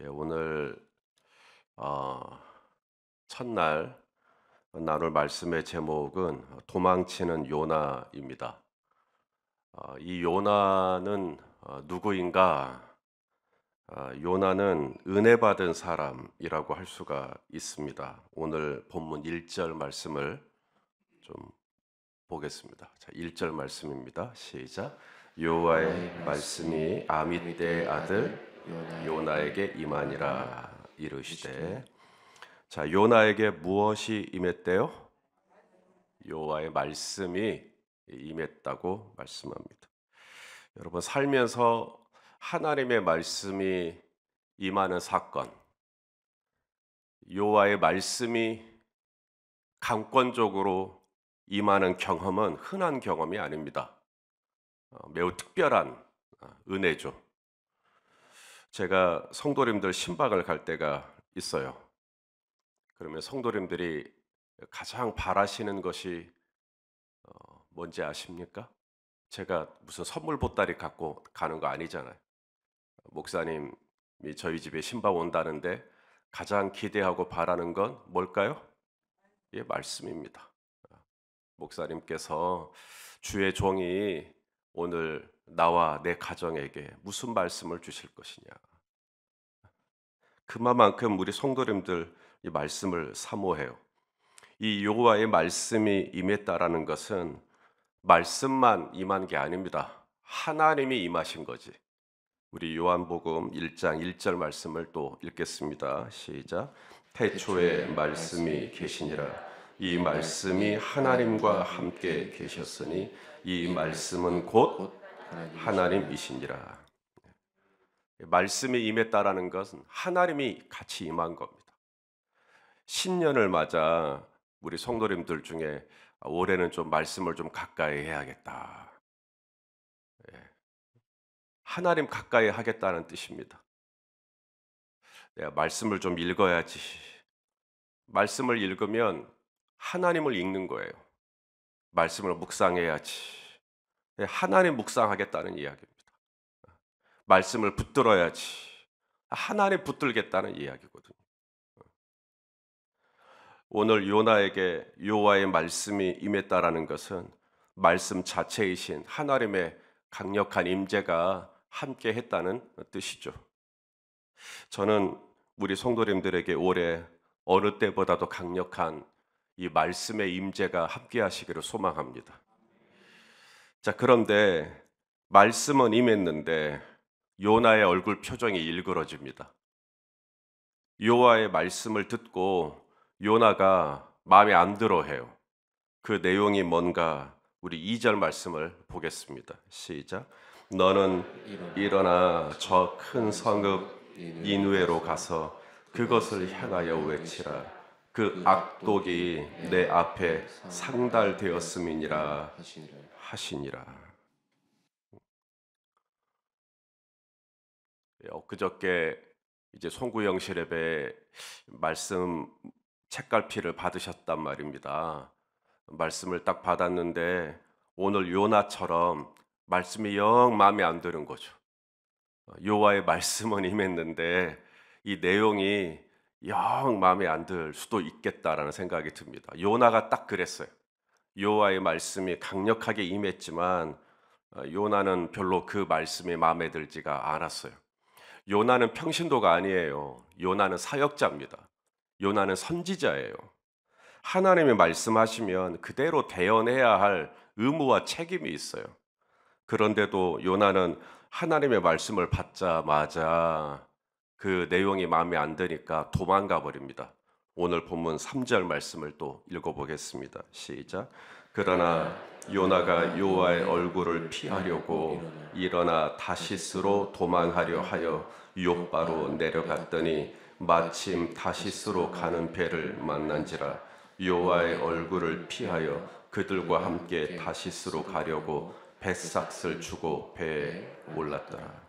오늘 어, 첫날 나눌 말씀의 제목은 도망치는 요나입니다. 이 요나는 누구인가? 요나는 은혜 받은 사람이라고 할 수가 있습니다. 오늘 본문 1절 말씀을 좀 보겠습니다. 자, 1절 말씀입니다. 시작. 여호와의 말씀이 아미떼의 아들 요나에게 임하니라 이르시되. 자, 요나에게 무엇이 임했대요? 여호와의 말씀이 임했다고 말씀합니다. 여러분, 살면서 하나님의 말씀이 임하는 사건, 여호와의 말씀이 강권적으로 임하는 경험은 흔한 경험이 아닙니다. 매우 특별한 은혜죠. 제가 성도님들 신방을 갈 때가 있어요. 그러면 성도님들이 가장 바라시는 것이 뭔지 아십니까? 제가 무슨 선물 보따리 갖고 가는 거 아니잖아요. 목사님이 저희 집에 신방 온다는데 가장 기대하고 바라는 건 뭘까요? 예, 말씀입니다. 목사님께서 주의 종이 오늘 나와 내 가정에게 무슨 말씀을 주실 것이냐. 그만큼 우리 성도님들 이 말씀을 사모해요. 이 여호와의 말씀이 임했다라는 것은 말씀만 임한 게 아닙니다. 하나님이 임하신 거지. 우리 요한복음 1장 1절 말씀을 또 읽겠습니다. 시작. 태초에 말씀이 계시니라. 이 말씀이 하나님과 함께 계셨으니 이 말씀은 곧 하나님이시니라. 말씀이 임했다라는 것은 하나님이 같이 임한 겁니다. 신년을 맞아 우리 성도님들 중에 올해는 좀 말씀을 좀 가까이 해야겠다. 하나님 가까이 하겠다는 뜻입니다. 내가 말씀을 좀 읽어야지. 말씀을 읽으면 하나님을 읽는 거예요. 말씀을 묵상해야지. 하나님 묵상하겠다는 이야기입니다. 말씀을 붙들어야지. 하나님 붙들겠다는 이야기거든요. 오늘 요나에게 여호와의 말씀이 임했다라는 것은 말씀 자체이신 하나님의 강력한 임재가 함께 했다는 뜻이죠. 저는 우리 성도님들에게 올해 어느 때보다도 강력한 이 말씀의 임재가 함께 하시기를 소망합니다. 자, 그런데 말씀은 임했는데 요나의 얼굴 표정이 일그러집니다. 여호와의 말씀을 듣고 요나가 마음에 안 들어 해요. 그 내용이 뭔가 우리 2절 말씀을 보겠습니다. 시작. 너는 일어나 저 큰 성읍 니느웨로 가서 그것을 향하여 외치라. 그 악독이 내 앞에 상달되었음이니라 하시니라. 엊그저께 이제 송구영실예배 말씀 책갈피를 받으셨단 말입니다. 말씀을 딱 받았는데 오늘 요나처럼 말씀이 영 마음에 안 드는 거죠. 여호와의 말씀은 임했는데 이 내용이 영 마음에 안 들 수도 있겠다라는 생각이 듭니다. 요나가 딱 그랬어요. 여호와의 말씀이 강력하게 임했지만 요나는 별로 그 말씀이 마음에 들지가 않았어요. 요나는 평신도가 아니에요. 요나는 사역자입니다. 요나는 선지자예요. 하나님이 말씀하시면 그대로 대언해야 할 의무와 책임이 있어요. 그런데도 요나는 하나님의 말씀을 받자마자 그 내용이 마음에 안 드니까 도망가 버립니다. 오늘 본문 3절 말씀을 또 읽어보겠습니다. 시작. 그러나 요나가 여호와의 얼굴을 피하려고 일어나 다시스로 도망하려 하여 욥바로 내려갔더니 마침 다시스로 가는 배를 만난지라. 여호와의 얼굴을 피하여 그들과 함께 다시스로 가려고 뱃삭을 주고 배에 올랐더라.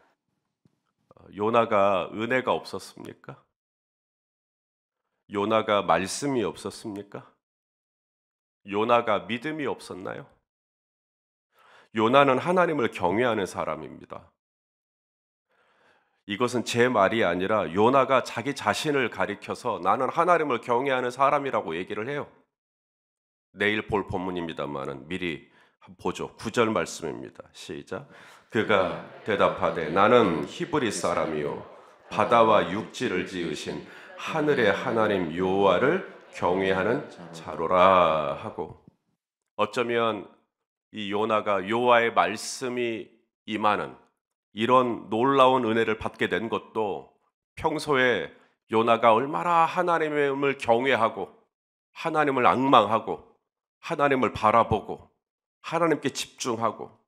요나가 은혜가 없었습니까? 요나가 말씀이 없었습니까? 요나가 믿음이 없었나요? 요나는 하나님을 경외하는 사람입니다. 이것은 제 말이 아니라 요나가 자기 자신을 가리켜서 나는 하나님을 경외하는 사람이라고 얘기를 해요. 내일 볼 본문입니다만은 미리 보죠. 9절 말씀입니다. 시작. 그가 대답하되 나는 히브리 사람이요 바다와 육지를 지으신 하늘의 하나님 여호와를 경외하는 자로라 하고, 어쩌면 이 요나가 여호와의 말씀이 임하는 이런 놀라운 은혜를 받게 된 것도 평소에 요나가 얼마나 하나님을 경외하고 하나님을 앙망하고 하나님을 바라보고 하나님께 집중하고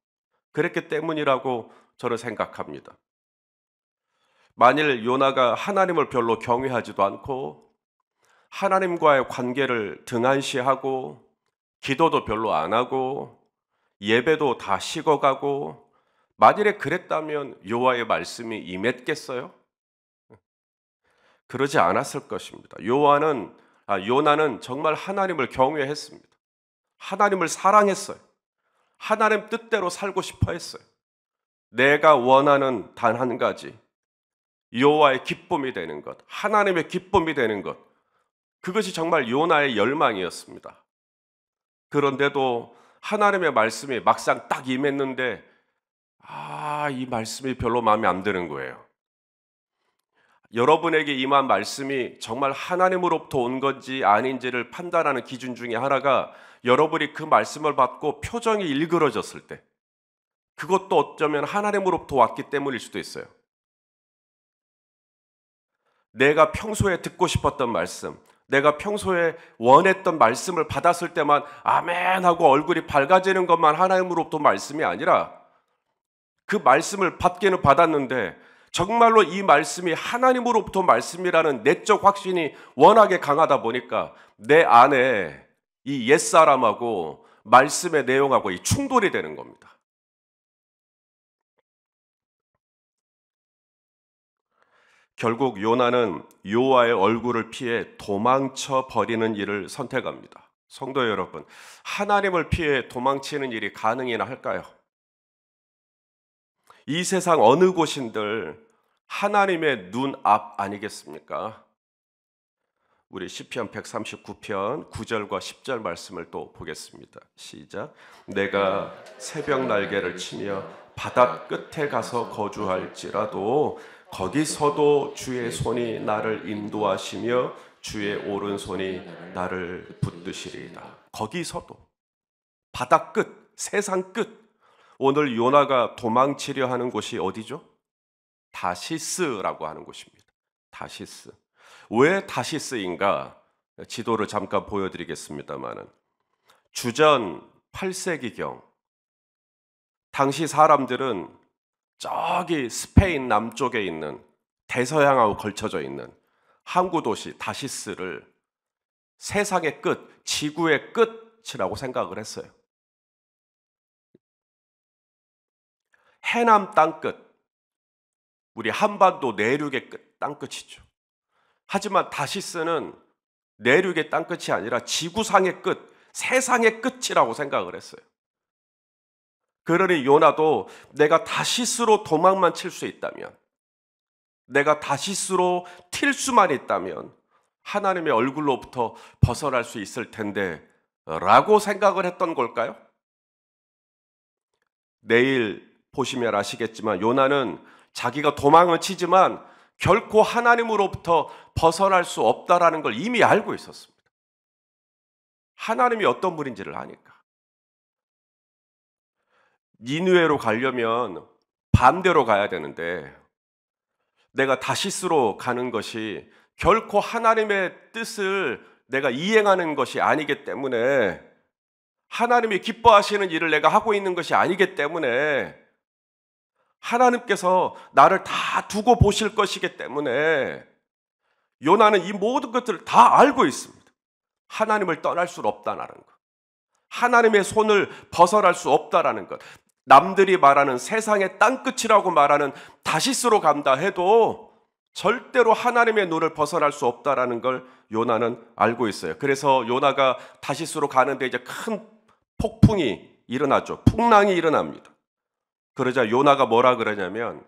그랬기 때문이라고 저는 생각합니다. 만일 요나가 하나님을 별로 경외하지도 않고 하나님과의 관계를 등한시하고 기도도 별로 안 하고 예배도 다 식어가고 만일에 그랬다면 여호와의 말씀이 임했겠어요? 그러지 않았을 것입니다. 요나는 정말 하나님을 경외했습니다. 하나님을 사랑했어요. 하나님 뜻대로 살고 싶어 했어요. 내가 원하는 단 한 가지, 여호와의 기쁨이 되는 것, 하나님의 기쁨이 되는 것, 그것이 정말 요나의 열망이었습니다. 그런데도 하나님의 말씀이 막상 딱 임했는데 이 말씀이 별로 마음에 안 드는 거예요. 여러분에게 임한 말씀이 정말 하나님으로부터 온 건지 아닌지를 판단하는 기준 중에 하나가 여러분이 그 말씀을 받고 표정이 일그러졌을 때, 그것도 어쩌면 하나님으로부터 왔기 때문일 수도 있어요. 내가 평소에 듣고 싶었던 말씀, 내가 평소에 원했던 말씀을 받았을 때만 아멘 하고 얼굴이 밝아지는 것만 하나님으로부터 말씀이 아니라 그 말씀을 받기는 받았는데 정말로 이 말씀이 하나님으로부터 말씀이라는 내적 확신이 워낙에 강하다 보니까 내 안에 이 옛사람하고 말씀의 내용하고 이 충돌이 되는 겁니다. 결국 요나는 여호와의 얼굴을 피해 도망쳐 버리는 일을 선택합니다. 성도 여러분, 하나님을 피해 도망치는 일이 가능이나 할까요? 이 세상 어느 곳인들 하나님의 눈앞 아니겠습니까? 우리 시편 139편 9절과 10절 말씀을 또 보겠습니다. 시작. 내가 새벽 날개를 치며 바다 끝에 가서 거주할지라도 거기서도 주의 손이 나를 인도하시며 주의 오른손이 나를 붙드시리이다. 거기서도, 바다 끝, 세상 끝. 오늘 요나가 도망치려 하는 곳이 어디죠? 다시스라고 하는 곳입니다. 다시스. 왜 다시스인가? 지도를 잠깐 보여드리겠습니다만은 주전 8세기경 당시 사람들은 저기 스페인 남쪽에 있는 대서양하고 걸쳐져 있는 항구 도시 다시스를 세상의 끝, 지구의 끝이라고 생각을 했어요. 해남 땅끝, 우리 한반도 내륙의 끝, 땅끝이죠. 하지만 다시스는 내륙의 땅끝이 아니라 지구상의 끝, 세상의 끝이라고 생각을 했어요. 그러니 요나도 내가 다시스로 도망만 칠 수 있다면, 내가 다시스로 튈 수만 있다면 하나님의 얼굴로부터 벗어날 수 있을 텐데 라고 생각을 했던 걸까요? 내일 보시면 아시겠지만 요나는 자기가 도망을 치지만 결코 하나님으로부터 벗어날 수 없다라는 걸 이미 알고 있었습니다. 하나님이 어떤 분인지를 아니까. 니느웨로 가려면 반대로 가야 되는데 내가 다시스로 가는 것이 결코 하나님의 뜻을 내가 이행하는 것이 아니기 때문에, 하나님이 기뻐하시는 일을 내가 하고 있는 것이 아니기 때문에, 하나님께서 나를 다 두고 보실 것이기 때문에 요나는 이 모든 것들을 다 알고 있습니다. 하나님을 떠날 수 없다는 것, 하나님의 손을 벗어날 수 없다라는 것, 남들이 말하는 세상의 땅끝이라고 말하는 다시스로 간다 해도 절대로 하나님의 눈을 벗어날 수 없다라는 걸 요나는 알고 있어요. 그래서 요나가 다시스로 가는데 이제 큰 폭풍이 일어나죠. 풍랑이 일어납니다. 그러자 요나가 뭐라 그러냐면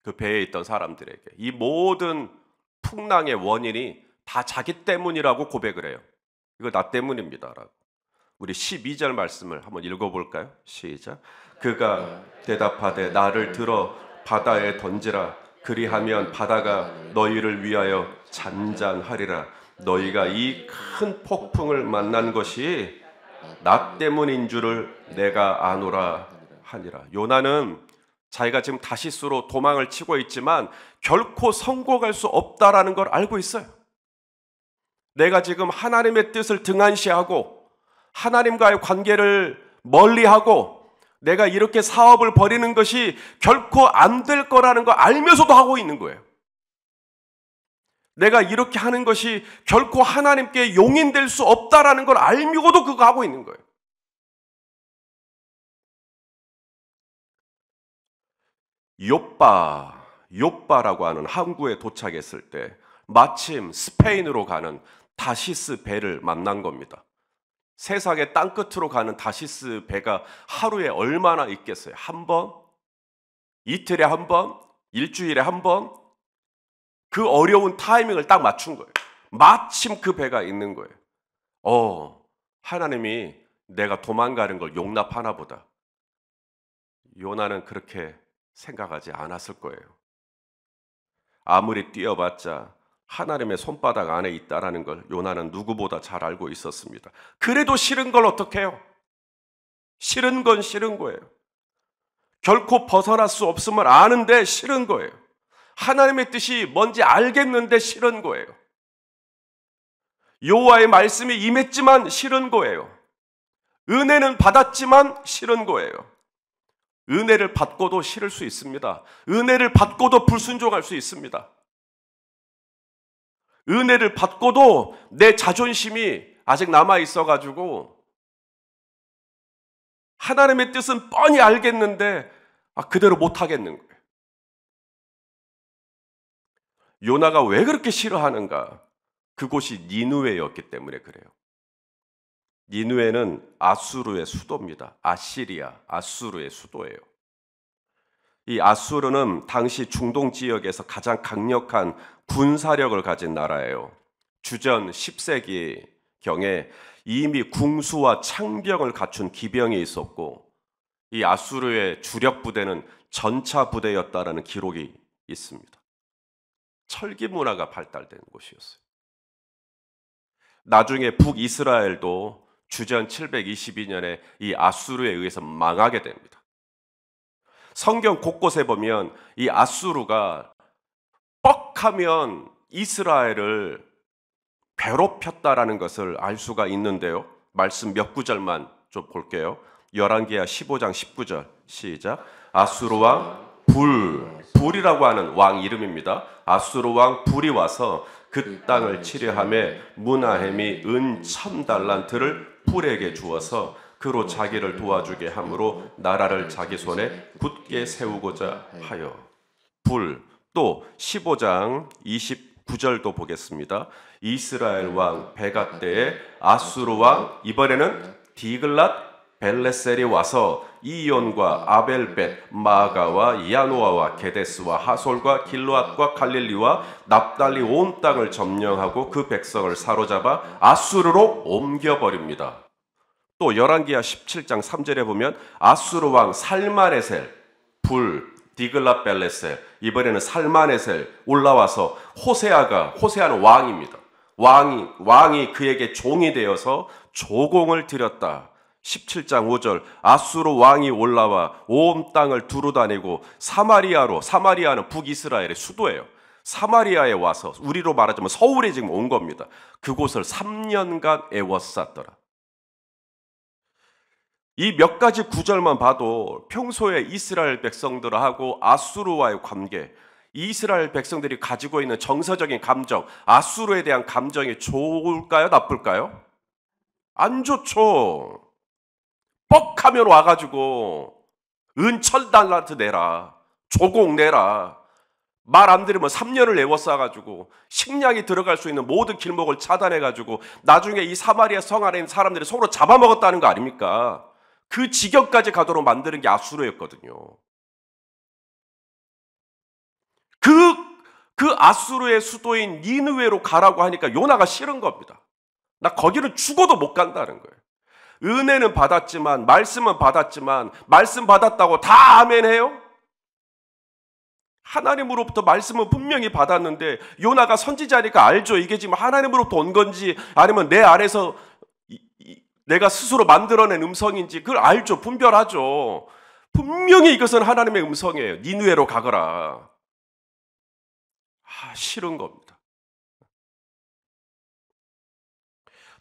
그 배에 있던 사람들에게 이 모든 풍랑의 원인이 다 자기 때문이라고 고백을 해요. 이거 나 때문입니다라고. 우리 12절 말씀을 한번 읽어볼까요? 시작. 그가 대답하되 나를 들어 바다에 던지라. 그리하면 바다가 너희를 위하여 잔잔하리라. 너희가 이 큰 폭풍을 만난 것이 나 때문인 줄을 내가 아노라 하니라. 요나는 자기가 지금 다시스로 도망을 치고 있지만 결코 성공할 수 없다라는 걸 알고 있어요. 내가 지금 하나님의 뜻을 등한시하고 하나님과의 관계를 멀리하고 내가 이렇게 사업을 벌이는 것이 결코 안 될 거라는 거 알면서도 하고 있는 거예요. 내가 이렇게 하는 것이 결코 하나님께 용인될 수 없다라는 걸 알고도 그거 하고 있는 거예요. 요빠라고 하는 항구에 도착했을 때 마침 스페인으로 가는 다시스 배를 만난 겁니다. 세상의 땅끝으로 가는 다시스 배가 하루에 얼마나 있겠어요? 한 번? 이틀에 한 번? 일주일에 한 번? 그 어려운 타이밍을 딱 맞춘 거예요. 마침 그 배가 있는 거예요. 하나님이 내가 도망가는 걸 용납하나 보다. 요나는 그렇게 생각하지 않았을 거예요. 아무리 뛰어봤자 하나님의 손바닥 안에 있다라는 걸 요나는 누구보다 잘 알고 있었습니다. 그래도 싫은 걸 어떻게 해요? 싫은 건 싫은 거예요. 결코 벗어날 수 없음을 아는데 싫은 거예요. 하나님의 뜻이 뭔지 알겠는데 싫은 거예요. 여호와의 말씀이 임했지만 싫은 거예요. 은혜는 받았지만 싫은 거예요. 은혜를 받고도 싫을 수 있습니다. 은혜를 받고도 불순종할 수 있습니다. 은혜를 받고도 내 자존심이 아직 남아 있어가지고 하나님의 뜻은 뻔히 알겠는데 그대로 못하겠는 거예요. 요나가 왜 그렇게 싫어하는가? 그곳이 니느웨였기 때문에 그래요. 니느웨는 아수르의 수도입니다. 아수르의 수도예요. 이 아수르는 당시 중동 지역에서 가장 강력한 군사력을 가진 나라예요. 주전 10세기경에 이미 궁수와 창병을 갖춘 기병이 있었고 이 아수르의 주력 부대는 전차 부대였다라는 기록이 있습니다. 철기 문화가 발달된 곳이었어요. 나중에 북이스라엘도 주전 722년에 이 아수르에 의해서 망하게 됩니다. 성경 곳곳에 보면 이 아수르가 뻑하면 이스라엘을 괴롭혔다라는 것을 알 수가 있는데요. 말씀 몇 구절만 좀 볼게요. 열왕기하 15장 19절 시작. 아수르 왕 불이라고 하는 왕 이름입니다. 아수르 왕 불이 와서 그 땅을 치려하며 무나햄이 은 1000달란트를 불에게 주어서 그로 자기를 도와주게 함으로 나라를 자기 손에 굳게 세우고자 하여. 또 15장 29절도 보겠습니다. 이스라엘 왕 베가 때에 아수르 왕 이번에는 디글랏 벨레셀이 와서 이온과 아벨벳 마가와 야노아와 게데스와 하솔과 길르앗과 갈릴리와 납달리 온 땅을 점령하고 그 백성을 사로잡아 아수르로 옮겨버립니다. 또 열왕기하 17장 3절에 보면 아수르 왕 살마네셀 디글랏 벨레셀 이번에는 살마네셀 올라와서 호세아는 왕입니다. 왕이 그에게 종이 되어서 조공을 드렸다. 17장 5절 아수르 왕이 올라와 온 땅을 두루다니고 사마리아는 북이스라엘의 수도예요. 사마리아에 와서 우리로 말하자면 서울에 지금 온 겁니다. 그곳을 3년간 애워쌌더라. 이 몇 가지 구절만 봐도 평소에 이스라엘 백성들하고 아수르와의 관계, 이스라엘 백성들이 가지고 있는 정서적인 감정, 아수르에 대한 감정이 좋을까요? 나쁠까요? 안 좋죠. 뻑하면 와가지고 은 1000달란트 내라, 조공 내라, 말 안 들으면 3년을 애워싸가지고 식량이 들어갈 수 있는 모든 길목을 차단해가지고 나중에 이 사마리아 성 안에 있는 사람들이 서로 잡아먹었다는 거 아닙니까? 그 지경까지 가도록 만드는 게 아수르였거든요. 그, 그 아수르의 수도인 니느웨로 가라고 하니까 요나가 싫은 겁니다. 나 거기는 죽어도 못 간다는 거예요. 은혜는 받았지만, 말씀은 받았지만, 말씀 받았다고 다 아멘해요? 하나님으로부터 말씀은 분명히 받았는데 요나가 선지자니까 알죠. 이게 지금 하나님으로부터 온 건지 아니면 내 안에서 내가 스스로 만들어낸 음성인지 그걸 알죠. 분별하죠. 분명히 이것은 하나님의 음성이에요. 니느웨로 가거라. 싫은 겁니다.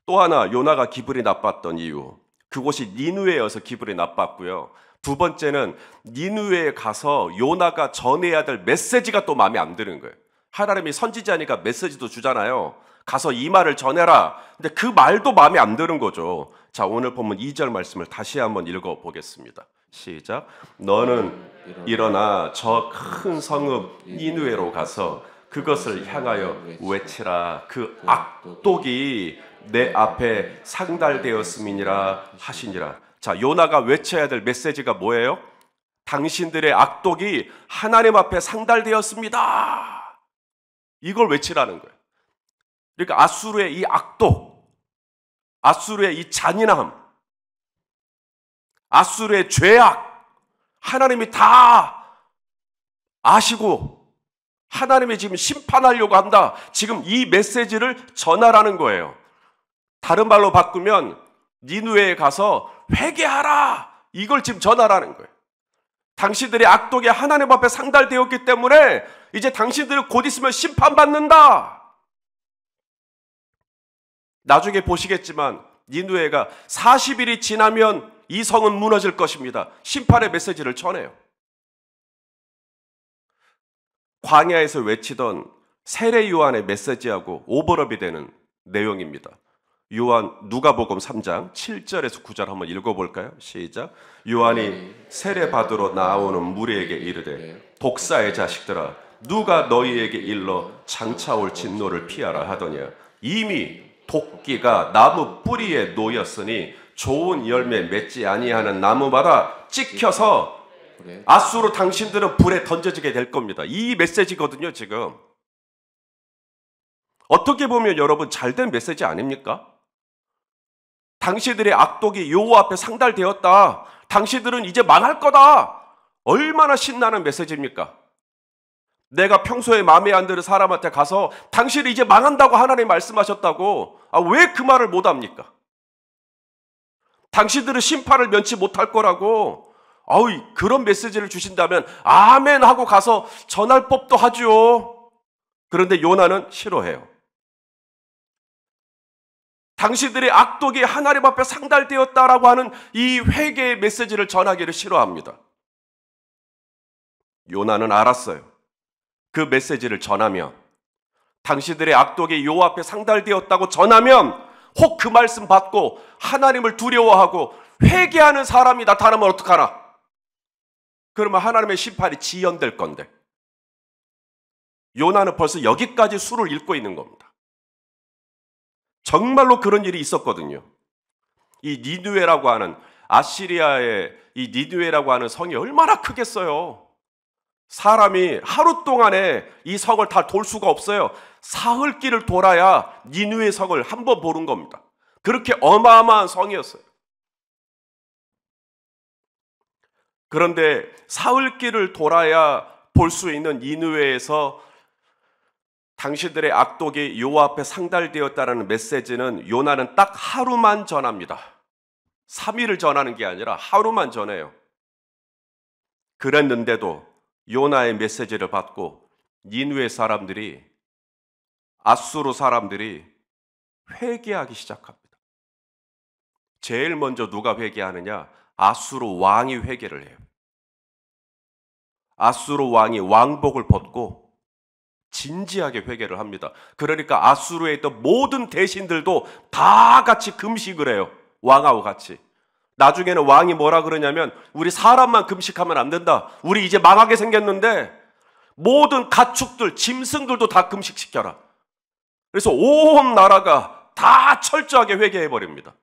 또 하나 요나가 기분이 나빴던 이유, 그곳이 니느웨여서 기분이 나빴고요. 두 번째는 니느웨에 가서 요나가 전해야 될 메시지가 또 마음에 안 드는 거예요. 하나님이 선지자니까 메시지도 주잖아요. 가서 이 말을 전해라. 근데 그 말도 마음에 안 드는 거죠. 자, 오늘 보면 2절 말씀을 다시 한번 읽어보겠습니다. 시작. 너는 일어나 저 큰 성읍 니느웨로 가서 그것을 향하여 외치라. 그 악독이 내 앞에 상달되었음이니라 하시니라. 자, 요나가 외쳐야 될 메시지가 뭐예요? 당신들의 악독이 하나님 앞에 상달되었습니다. 이걸 외치라는 거예요. 그러니까 아수르의 이 악독, 아수르의 이 잔인함, 아수르의 죄악, 하나님이 다 아시고 하나님이 지금 심판하려고 한다. 지금 이 메시지를 전하라는 거예요. 다른 말로 바꾸면 니느웨에 가서 회개하라. 이걸 지금 전하라는 거예요. 당신들의 악독이 하나님 앞에 상달되었기 때문에 이제 당신들은 곧 있으면 심판받는다. 나중에 보시겠지만 니느웨가 40일이 지나면 이 성은 무너질 것입니다. 심판의 메시지를 전해요. 광야에서 외치던 세례 요한의 메시지하고 오버랩이 되는 내용입니다. 요한 누가복음 3장 7절에서 9절 한번 읽어볼까요? 시작. 요한이 세례 받으러 나오는 무리에게 이르되 독사의 자식들아 누가 너희에게 일러 장차 올 진노를 피하라 하더냐. 이미 도끼가 나무 뿌리에 놓였으니 좋은 열매 맺지 아니하는 나무마다 찍혀서 아수르 당신들은 불에 던져지게 될 겁니다. 이 메시지거든요. 지금 어떻게 보면 여러분 잘된 메시지 아닙니까? 당신들의 악독이 여호와 앞에 상달되었다. 당신들은 이제 망할 거다. 얼마나 신나는 메시지입니까? 내가 평소에 마음에 안 드는 사람한테 가서 당신이 이제 망한다고 하나님 말씀하셨다고 왜 그 말을 못합니까? 당신들은 심판을 면치 못할 거라고 그런 메시지를 주신다면 아멘 하고 가서 전할 법도 하죠. 그런데 요나는 싫어해요. 당신들의 악독이 하나님 앞에 상달되었다라고 하는 이 회개의 메시지를 전하기를 싫어합니다. 요나는 알았어요. 그 메시지를 전하면, 당신들의 악독이 여호와 앞에 상달되었다고 전하면 혹 그 말씀 받고 하나님을 두려워하고 회개하는 사람이 나타나면 어떡하나? 그러면 하나님의 심판이 지연될 건데, 요나는 벌써 여기까지 수를 읽고 있는 겁니다. 정말로 그런 일이 있었거든요. 이 니느웨라고 하는 아시리아의 이 니느웨라고 하는 성이 얼마나 크겠어요. 사람이 하루 동안에 이 성을 다 돌 수가 없어요. 사흘길을 돌아야 니느웨 성을 한 번 보는 겁니다. 그렇게 어마어마한 성이었어요. 그런데 사흘길을 돌아야 볼 수 있는 니느웨에서 당신들의 악독이 여호와 앞에 상달되었다는 메시지는 요나는 딱 하루만 전합니다. 3일을 전하는 게 아니라 하루만 전해요. 그랬는데도 요나의 메시지를 받고 니느웨 사람들이, 아수르 사람들이 회개하기 시작합니다. 제일 먼저 누가 회개하느냐? 아수르 왕이 회개를 해요. 아수르 왕이 왕복을 벗고 진지하게 회개를 합니다. 그러니까 아수르에 있던 모든 대신들도 다 같이 금식을 해요. 왕하고 같이. 나중에는 왕이 뭐라 그러냐면 우리 사람만 금식하면 안 된다. 우리 이제 망하게 생겼는데 모든 가축들, 짐승들도 다 금식시켜라. 그래서 온 나라가 다 철저하게 회개해버립니다.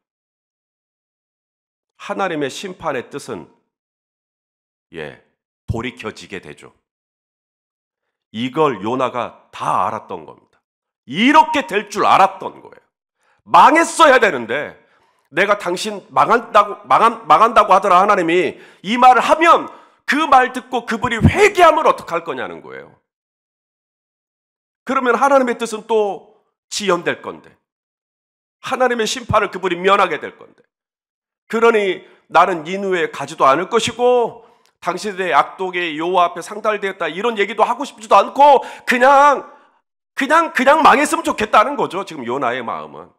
하나님의 심판의 뜻은 돌이켜지게 되죠. 이걸 요나가 다 알았던 겁니다. 이렇게 될 줄 알았던 거예요. 망했어야 되는데 내가 당신 망한다고 하더라 하나님이 이 말을 하면 그 말 듣고 그분이 회개하면 어떡할 거냐는 거예요. 그러면 하나님의 뜻은 또 지연될 건데 하나님의 심판을 그분이 면하게 될 건데 그러니 나는 니느웨에 가지도 않을 것이고 당신들의 악독의 여호와 앞에 상달되었다 이런 얘기도 하고 싶지도 않고 그냥 망했으면 좋겠다는 거죠. 지금 요나의 마음은.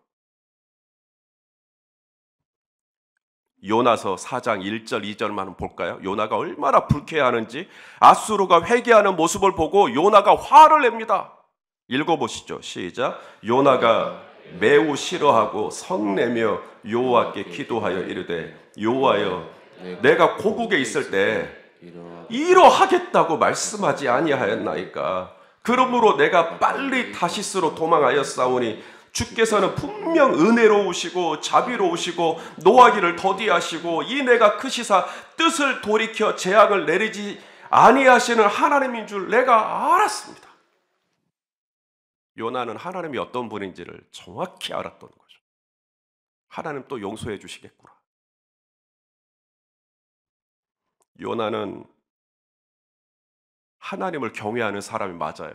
요나서 4장 1절 2절만 볼까요? 요나가 얼마나 불쾌해하는지 아수르가 회개하는 모습을 보고 요나가 화를 냅니다. 읽어보시죠. 시작. 요나가 매우 싫어하고 성내며 여호와께 기도하여 이르되 여호와여 내가 고국에 있을 때 이러하겠다고 말씀하지 아니하였나이까. 그러므로 내가 빨리 다시스로 도망하였사오니 주께서는 분명 은혜로우시고 자비로우시고 노하기를 더디하시고 이 내가 크시사 뜻을 돌이켜 재앙을 내리지 아니하시는 하나님인 줄 내가 알았습니다. 요나는 하나님이 어떤 분인지를 정확히 알았던 거죠. 하나님 또 용서해 주시겠구나. 요나는 하나님을 경외하는 사람이 맞아요.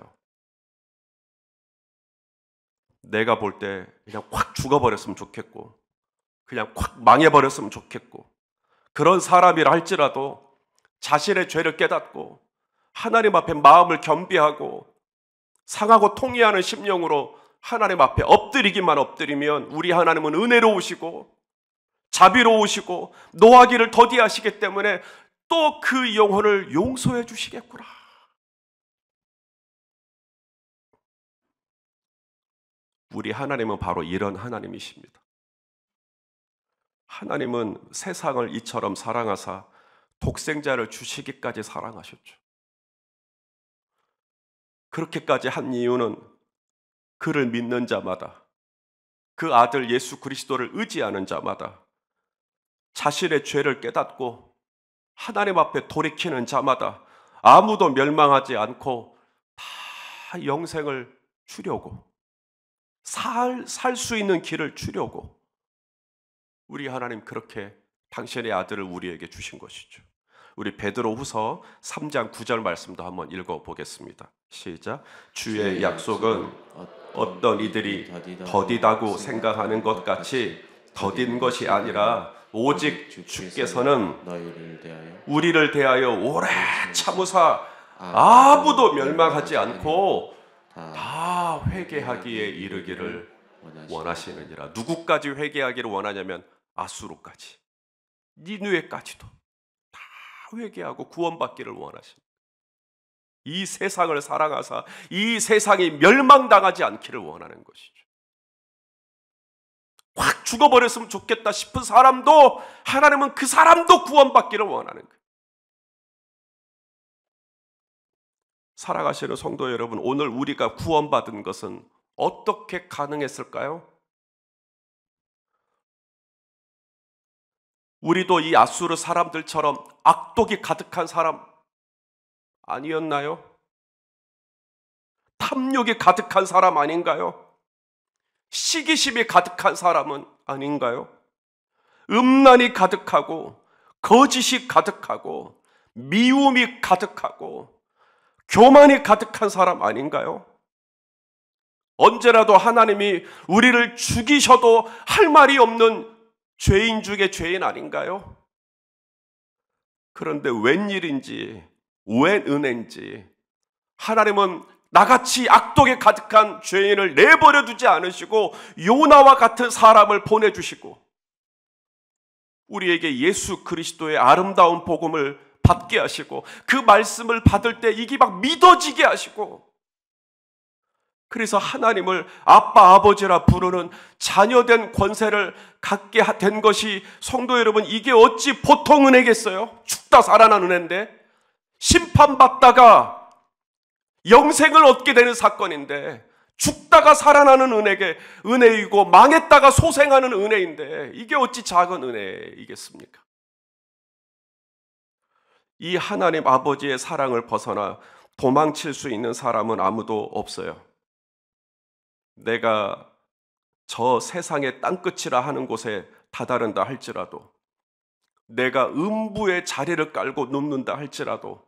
내가 볼 때 그냥 확 죽어버렸으면 좋겠고 그냥 확 망해버렸으면 좋겠고 그런 사람이라 할지라도 자신의 죄를 깨닫고 하나님 앞에 마음을 겸비하고 상하고 통회하는 심령으로 하나님 앞에 엎드리기만 엎드리면 우리 하나님은 은혜로우시고 자비로우시고 노하기를 더디하시기 때문에 또 그 영혼을 용서해 주시겠구나. 우리 하나님은 바로 이런 하나님이십니다. 하나님은 세상을 이처럼 사랑하사 독생자를 주시기까지 사랑하셨죠. 그렇게까지 한 이유는 그를 믿는 자마다 그 아들 예수 그리스도를 의지하는 자마다 자신의 죄를 깨닫고 하나님 앞에 돌이키는 자마다 아무도 멸망하지 않고 다 영생을 주려고 살 수 있는 길을 주려고 우리 하나님 그렇게 당신의 아들을 우리에게 주신 것이죠. 우리 베드로후서 3장 9절 말씀도 한번 읽어보겠습니다. 시작. 주의 약속은 어떤 이들이 더디다고 생각하는 것 같이 더딘 것이 아니라 오직 주께서는 우리를 대하여 오래 참으사 아무도 멸망하지 않고 다 회개하기에 이르기를 원하시느니라. 누구까지 회개하기를 원하냐면 아수르까지, 니느웨까지도 다 회개하고 구원받기를 원하십니다. 이 세상을 사랑하사 이 세상이 멸망당하지 않기를 원하는 것이죠. 확 죽어버렸으면 좋겠다 싶은 사람도 하나님은 그 사람도 구원받기를 원하는 거예요. 살아가시는 성도 여러분, 오늘 우리가 구원받은 것은 어떻게 가능했을까요? 우리도 이 아수르 사람들처럼 악독이 가득한 사람 아니었나요? 탐욕이 가득한 사람 아닌가요? 시기심이 가득한 사람은 아닌가요? 음란이 가득하고 거짓이 가득하고 미움이 가득하고 교만이 가득한 사람 아닌가요? 언제라도 하나님이 우리를 죽이셔도 할 말이 없는 죄인 중에 죄인 아닌가요? 그런데 웬일인지 웬 은혜인지 하나님은 나같이 악독에 가득한 죄인을 내버려 두지 않으시고 요나와 같은 사람을 보내주시고 우리에게 예수 그리스도의 아름다운 복음을 받게 하시고 그 말씀을 받을 때 이게 막 믿어지게 하시고 그래서 하나님을 아빠 아버지라 부르는 자녀된 권세를 갖게 된 것이 성도 여러분, 이게 어찌 보통 은혜겠어요? 죽다 살아난 은혜인데 심판받다가 영생을 얻게 되는 사건인데 죽다가 살아나는 은혜이고 망했다가 소생하는 은혜인데 이게 어찌 작은 은혜이겠습니까? 이 하나님 아버지의 사랑을 벗어나 도망칠 수 있는 사람은 아무도 없어요. 내가 저 세상의 땅끝이라 하는 곳에 다다른다 할지라도, 내가 음부의 자리를 깔고 눕는다 할지라도,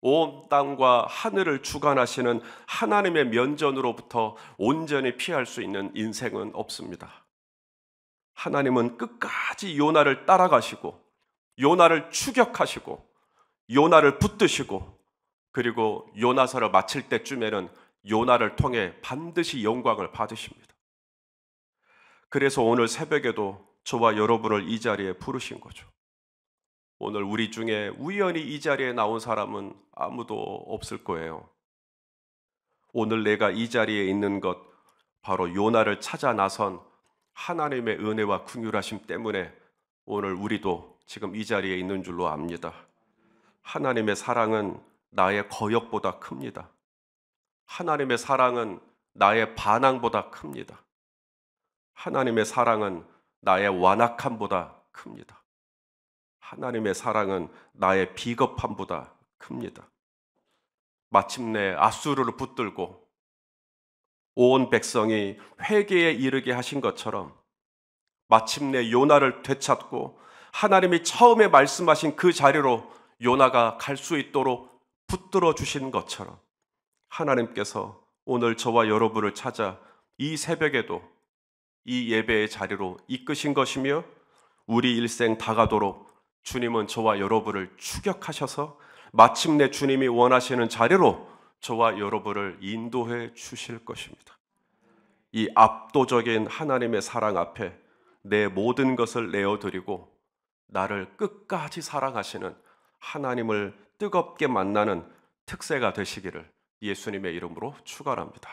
온 땅과 하늘을 주관하시는 하나님의 면전으로부터 온전히 피할 수 있는 인생은 없습니다. 하나님은 끝까지 요나를 따라가시고, 요나를 추격하시고, 요나를 붙드시고, 그리고 요나서를 마칠 때쯤에는 요나를 통해 반드시 영광을 받으십니다. 그래서 오늘 새벽에도 저와 여러분을 이 자리에 부르신 거죠. 오늘 우리 중에 우연히 이 자리에 나온 사람은 아무도 없을 거예요. 오늘 내가 이 자리에 있는 것, 바로 요나를 찾아 나선 하나님의 은혜와 긍휼하심 때문에 오늘 우리도 지금 이 자리에 있는 줄로 압니다. 하나님의 사랑은 나의 거역보다 큽니다. 하나님의 사랑은 나의 반항보다 큽니다. 하나님의 사랑은 나의 완악함보다 큽니다. 하나님의 사랑은 나의 비겁함보다 큽니다. 마침내 앗수르를 붙들고 온 백성이 회개에 이르게 하신 것처럼, 마침내 요나를 되찾고 하나님이 처음에 말씀하신 그 자리로 요나가 갈 수 있도록 붙들어 주신 것처럼, 하나님께서 오늘 저와 여러분을 찾아 이 새벽에도 이 예배의 자리로 이끄신 것이며, 우리 일생 다가도록 주님은 저와 여러분을 추격하셔서 마침내 주님이 원하시는 자리로 저와 여러분을 인도해 주실 것입니다. 이 압도적인 하나님의 사랑 앞에 내 모든 것을 내어드리고 나를 끝까지 사랑하시는 하나님을 뜨겁게 만나는 특세가 되시기를 예수님의 이름으로 축원합니다.